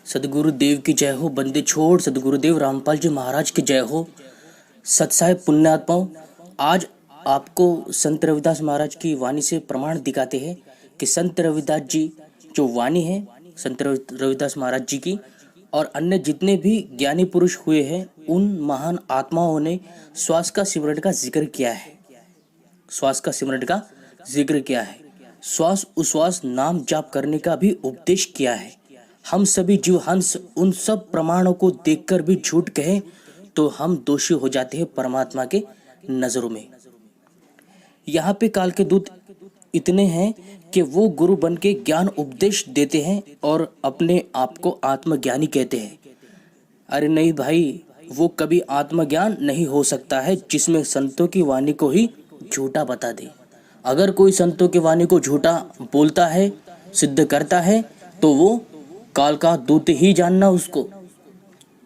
सदगुरुदेव की जय हो। बंदे छोड़ सदगुरुदेव रामपाल जी महाराज की जय हो। सत्साहेब पुण्यात्माओं, आज आपको संत रविदास महाराज की वाणी से प्रमाण दिखाते हैं कि संत रविदास जी जो वाणी है, संत रविदास महाराज जी की और अन्य जितने भी ज्ञानी पुरुष हुए हैं, उन महान आत्माओं ने श्वास का सिमरण का जिक्र किया है। श्वास का सिमरण का जिक्र किया है। श्वास उश्वास नाम जाप करने का भी उपदेश किया है। हम सभी जीव हंस उन सब प्रमाणों को देखकर भी झूठ कहें तो हम दोषी हो जाते हैं परमात्मा के नजरों में। यहाँ पे काल के दूत इतने हैं कि वो गुरु बन के ज्ञान उपदेश देते हैं और अपने आप को आत्मज्ञानी कहते हैं। अरे नहीं भाई, वो कभी आत्मज्ञान नहीं हो सकता है जिसमें संतों की वाणी को ही झूठा बता दे। अगर कोई संतों की वाणी को झूठा बोलता है, सिद्ध करता है, तो वो काल का दूत ही जानना उसको,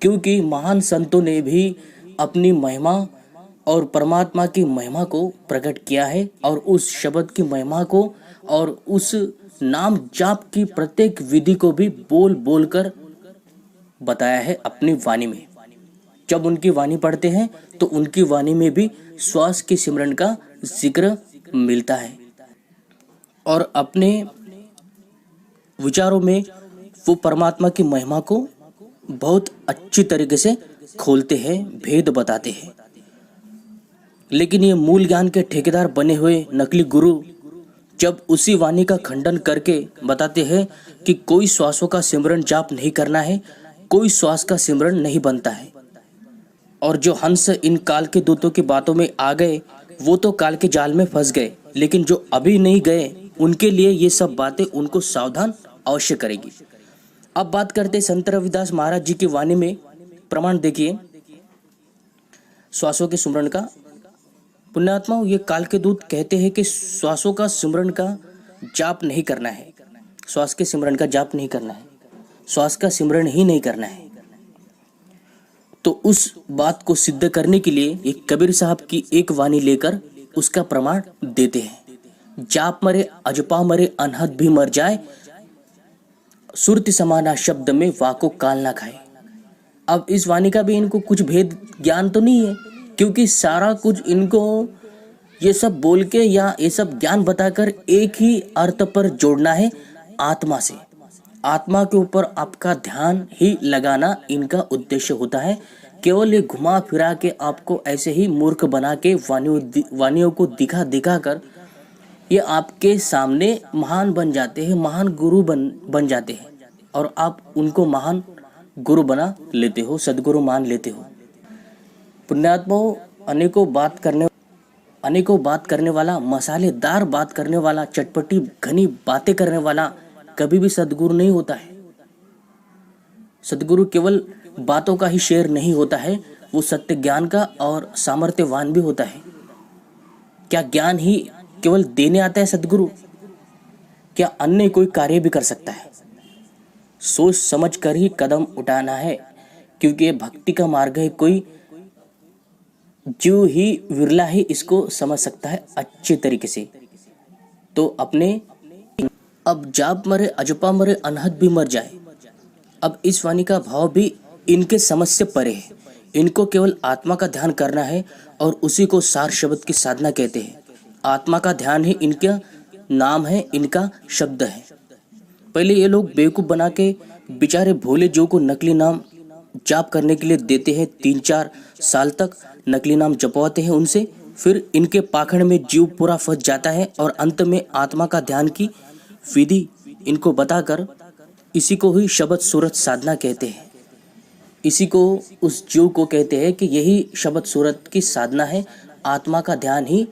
क्योंकि महान संतों ने भी अपनी महिमा और परमात्मा की महिमा को प्रकट किया है और उस शब्द की महिमा को और उस नाम जाप की प्रत्येक विधि को भी बोल बोल कर बताया है अपनी वाणी में। जब उनकी वाणी पढ़ते हैं तो उनकी वाणी में भी श्वास के सिमरन का जिक्र मिलता है और अपने विचारों में वो परमात्मा की महिमा को बहुत अच्छी तरीके से खोलते हैं, भेद बताते हैं। लेकिन ये मूल ज्ञान के ठेकेदार बने हुए नकली गुरु जब उसी वाणी का खंडन करके बताते हैं कि कोई श्वासों का सिमरन जाप नहीं करना है, कोई श्वास का सिमरन नहीं बनता है, और जो हंस इन काल के दूतों की बातों में आ गए वो तो काल के जाल में फंस गए, लेकिन जो अभी नहीं गए उनके लिए ये सब बातें उनको सावधान अवश्य करेगी। अब बात करते हैं संत रविदास महाराज जी की वाणी में प्रमाण। देखिए श्वासों के सिमरन का। पुण्यात्माओं, ये काल के दूत कहते हैं कि श्वासों का सिमरन का जाप नहीं करना है, श्वास के सिमरन का जाप नहीं करना है, श्वास का सिमरन ही नहीं करना है। तो उस बात को सिद्ध करने के लिए एक कबीर साहब की एक वाणी लेकर उसका प्रमाण देते हैं। जाप मरे अजपा मरे अनहद भी मर जाए, सुरति समाना शब्द में वाको काल ना खाए। अब इस वाणी का भी इनको कुछ भेद ज्ञान तो नहीं है, क्योंकि सारा कुछ इनको ये सब बोल के या ये सब ज्ञान बताकर एक ही अर्थ पर जोड़ना है, आत्मा से। आत्मा के ऊपर आपका ध्यान ही लगाना इनका उद्देश्य होता है। केवल ये घुमा फिरा के आपको ऐसे ही मूर्ख बना के वाणियों को दिखा दिखा कर ये आपके सामने महान बन जाते हैं, महान गुरु बन जाते हैं और आप उनको महान गुरु बना लेते हो, सदगुरु मान लेते हो। पुण्यात्माओं, अनेकों बात करने वाला, मसालेदार बात करने वाला, चटपटी घनी बातें करने वाला कभी भी सदगुरु नहीं होता है। सदगुरु केवल बातों का ही शेर नहीं होता है, वो सत्य ज्ञान का और सामर्थ्यवान भी होता है। क्या ज्ञान ही केवल देने आता है सदगुरु? क्या अन्य कोई कार्य भी कर सकता है? सोच समझ कर ही कदम उठाना है, क्योंकि ये भक्ति का मार्ग है। कोई जीव ही विरला ही इसको समझ सकता है अच्छे तरीके से। तो अपने अब जाप मरे अजपा मरे अनहद भी मर जाए, अब इस वाणी का भाव भी इनके समझ से परे है। इनको केवल आत्मा का ध्यान करना है और उसी को सार शब्द की साधना कहते हैं। आत्मा का ध्यान ही इनका नाम है, इनका शब्द है। पहले ये लोग बेवकूफ बना के बेचारे भोले जो को नकली नाम जाप करने के लिए देते हैं, 3-4 साल तक नकली नाम जपवाते हैं उनसे, फिर इनके पाखंड में जीव पूरा फंस जाता है और अंत में आत्मा का ध्यान की विधि इनको बताकर इसी को ही शब्द सूरत साधना कहते हैं। इसी को उस जीव को कहते हैं कि यही शब्द सूरत की साधना है। आत्मा का ध्यान ही,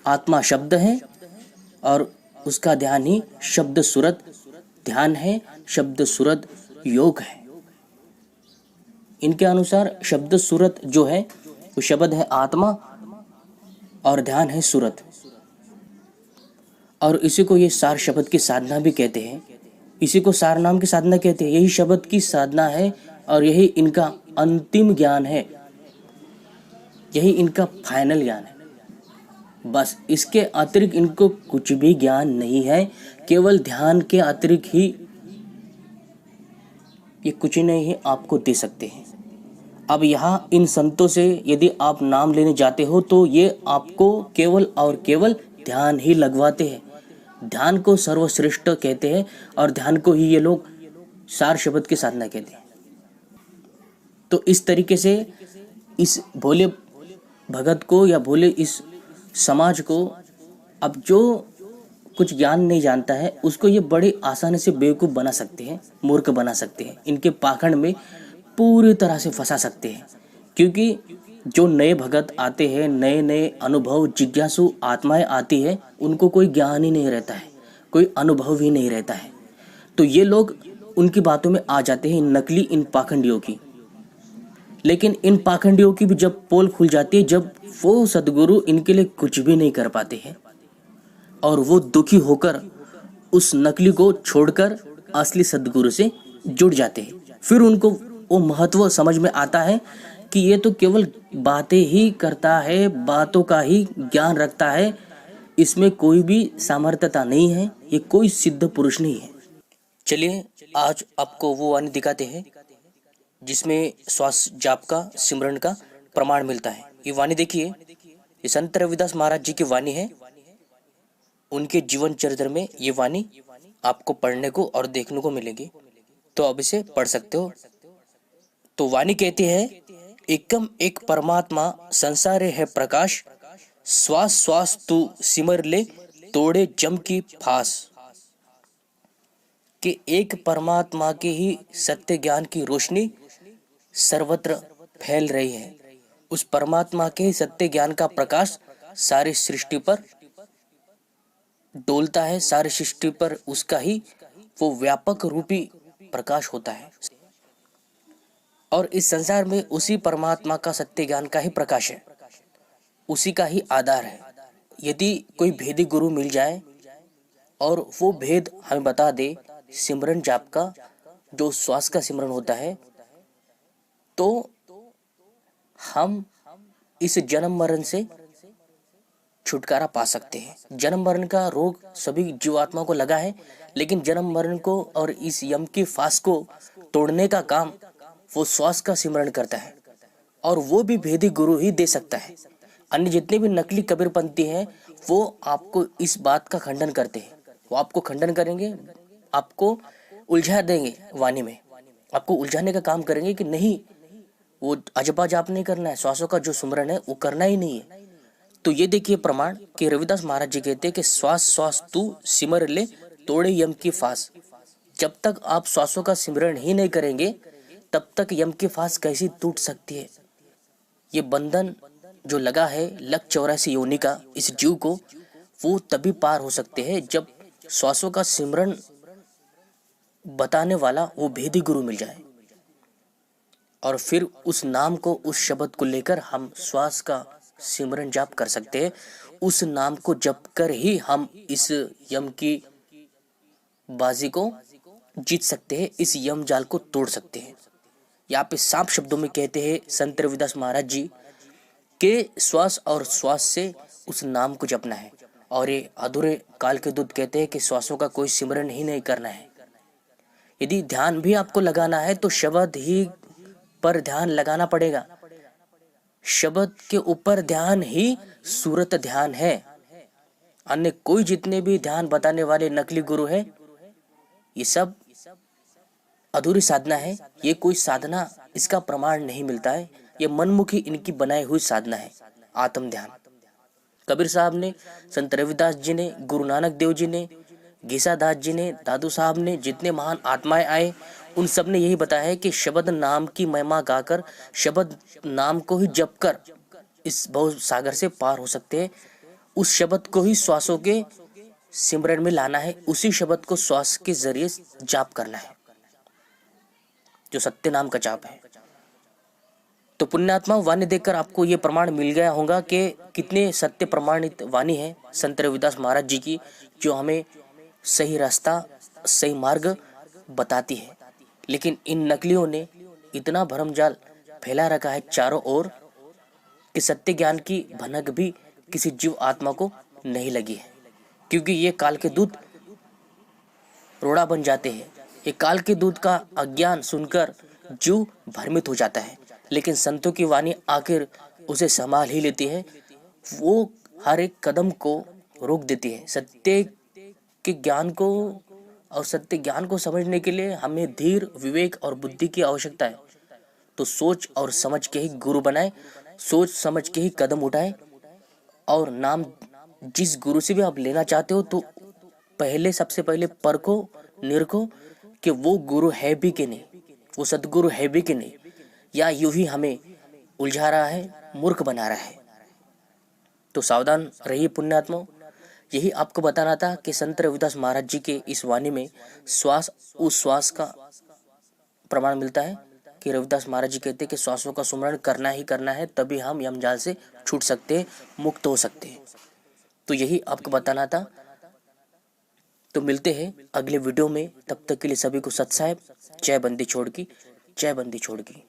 आत्मा शब्द है और उसका ध्यान ही शब्द सूरत ध्यान है, शब्द सूरत योग है। इनके अनुसार शब्द सूरत जो है वो शब्द है आत्मा और ध्यान है सूरत, और इसी को ये सार शब्द की साधना भी कहते हैं। इसी को सार नाम की साधना कहते हैं। यही शब्द की साधना है और यही इनका अंतिम ज्ञान है, यही इनका फाइनल ज्ञान है। बस इसके अतिरिक्त इनको कुछ भी ज्ञान नहीं है। केवल ध्यान के अतिरिक्त ही ये कुछ नहीं आपको दे सकते हैं। अब यहाँ इन संतों से यदि आप नाम लेने जाते हो तो ये आपको केवल और केवल ध्यान ही लगवाते हैं। ध्यान को सर्वश्रेष्ठ कहते हैं और ध्यान को ही ये लोग सार शब्द की साधना कहते हैं। तो इस तरीके से इस भोले भगत को या भोले इस समाज को अब जो कुछ ज्ञान नहीं जानता है उसको ये बड़ी आसानी से बेवकूफ़ बना सकते हैं, मूर्ख बना सकते हैं, इनके पाखंड में पूरी तरह से फंसा सकते हैं। क्योंकि जो नए भगत आते हैं, नए नए अनुभव जिज्ञासु आत्माएं आती है, उनको कोई ज्ञान ही नहीं रहता है, कोई अनुभव ही नहीं रहता है। तो ये लोग उनकी बातों में आ जाते हैं, नकली इन पाखंडियों की। लेकिन इन पाखंडियों की भी जब पोल खुल जाती है, जब वो सदगुरु इनके लिए कुछ भी नहीं कर पाते हैं और वो दुखी होकर उस नकली को छोड़कर असली सदगुरु से जुड़ जाते हैं, फिर उनको वो महत्व समझ में आता है कि ये तो केवल बातें ही करता है, बातों का ही ज्ञान रखता है, इसमें कोई भी सामर्थ्यता नहीं है, ये कोई सिद्ध पुरुष नहीं है। चलिए आज आपको वो वाणी दिखाते हैं जिसमें श्वास जाप का, सिमरन का प्रमाण मिलता है। ये वाणी देखिए, ये संत रविदास महाराज जी की वाणी है। उनके जीवन चरित्र में ये वाणी आपको पढ़ने को और देखने को मिलेगी, तो अब इसे पढ़ सकते हो। तो वाणी कहती है, एकम एक परमात्मा संसारे है प्रकाश, श्वास श्वास तू सिमर ले तोड़े जम की फांस। कि एक परमात्मा के ही सत्य ज्ञान की रोशनी सर्वत्र फैल रही है। उस परमात्मा के सत्य ज्ञान का प्रकाश सारी सृष्टि पर डोलता है, सारी सृष्टि पर उसका ही वो व्यापक रूपी प्रकाश होता है। और इस संसार में उसी परमात्मा का सत्य ज्ञान का ही प्रकाश है, उसी का ही आधार है। यदि कोई भेदी गुरु मिल जाए और वो भेद हमें बता दे सिमरन जाप का, जो श्वास का सिमरन होता है, तो हम इस जन्म मरण से छुटकारा पा सकते हैं। जन्म मरण का रोग सभी जीवात्मा को लगा है, लेकिन जन्म मरण को और इस यम की फांस को तोड़ने का काम वो श्वास का सिमरन करता है, और वो भी भेदी गुरु ही दे सकता है। अन्य जितने भी नकली कबीरपंथी हैं वो आपको इस बात का खंडन करते हैं, वो आपको खंडन करेंगे, आपको उलझा देंगे वाणी में, आपको उलझाने का काम करेंगे कि नहीं वो अजपा जाप नहीं करना है, श्वासों का जो सुमरन है वो करना ही नहीं है। तो ये देखिए प्रमाण कि रविदास महाराज जी कहते हैं कि श्वास श्वास तू सिमर ले तोड़े यम की फांस। जब तक आप श्वासों का सिमरन ही नहीं करेंगे तब तक यम की फांस कैसी टूट सकती है। ये बंधन जो लगा है लक 84 योनि का इस जीव को, वो तभी पार हो सकते हैं जब श्वासों का सिमरन बताने वाला वो भेदी गुरु मिल जाए, और फिर उस नाम को, उस शब्द को लेकर हम श्वास का सिमरन जाप कर सकते हैं। उस नाम को जप कर ही हम इस यम की बाजी को जीत सकते हैं, इस यम जाल को तोड़ सकते हैं। यहाँ पे साफ शब्दों में कहते हैं संत रविदास महाराज जी के श्वास और श्वास से उस नाम को जपना है, और ये अधूरे काल के दूत कहते हैं कि श्वासों का कोई सिमरन ही नहीं करना है। यदि ध्यान भी आपको लगाना है तो शब्द ही पर ध्यान लगाना पड़ेगा। शब्द के ऊपर ध्यान ही सूरत ध्यान है। अन्य कोई जितने भी ध्यान बताने वाले नकली गुरु हैं, ये सब अधूरी साधना है। ये कोई साधना, इसका प्रमाण नहीं मिलता है। ये मनमुखी इनकी बनाई हुई साधना है, आत्म ध्यान। कबीर साहब ने, संत रविदास जी ने, गुरु नानक देव जी ने, घीसादास जी ने, दादू साहब ने, जितने महान आत्माएं आए उन सब ने यही बताया है कि शब्द नाम की महिमा गाकर, शब्द नाम को ही जप कर इस भव सागर से पार हो सकते हैं। उस शब्द को ही श्वासों के सिमरन में लाना है, उसी शब्द को श्वास के जरिए जाप करना है, जो सत्य नाम का जाप है। तो पुण्यात्मा वाणी देखकर आपको ये प्रमाण मिल गया होगा कि कितने सत्य प्रमाणित वाणी है संत रविदास महाराज जी की, जो हमें सही रास्ता, सही मार्ग बताती है। लेकिन इन नकलियों ने इतना भरमजाल फैला रखा है चारों ओर कि सत्य ज्ञान की भनक भी किसी जीव आत्मा को नहीं लगी है, क्योंकि ये काल के दूत रोड़ा बन जाते हैं। ये काल के दूत का अज्ञान सुनकर जीव भ्रमित हो जाता है, लेकिन संतों की वाणी आखिर उसे संभाल ही लेती है। वो हर एक कदम को रोक देती है। सत्य ज्ञान को समझने के लिए हमें धीर, विवेक और बुद्धि की आवश्यकता है। तो सोच और समझ के ही गुरु बनाए, सोच समझ के ही कदम उठाए। और नाम जिस गुरु से भी आप लेना चाहते हो तो सबसे पहले परखो, निरखो कि वो गुरु है भी कि नहीं, वो सदगुरु है भी कि नहीं, या यूं ही हमें उलझा रहा है, मूर्ख बना रहा है। तो सावधान रहिए पुण्यात्माओं। यही आपको बताना था कि संत रविदास महाराज जी के इस वाणी में श्वास उश्वास का प्रमाण मिलता है कि रविदास महाराज जी कहते हैं कि श्वासों का सुमरण करना ही करना है, तभी हम यमजाल से छूट सकते हैं, मुक्त हो सकते हैं। तो यही आपको बताना था। तो मिलते हैं अगले वीडियो में, तब तक के लिए सभी को सत साहेब। जय बंदी छोड़ की, जय बंदी छोड़ की।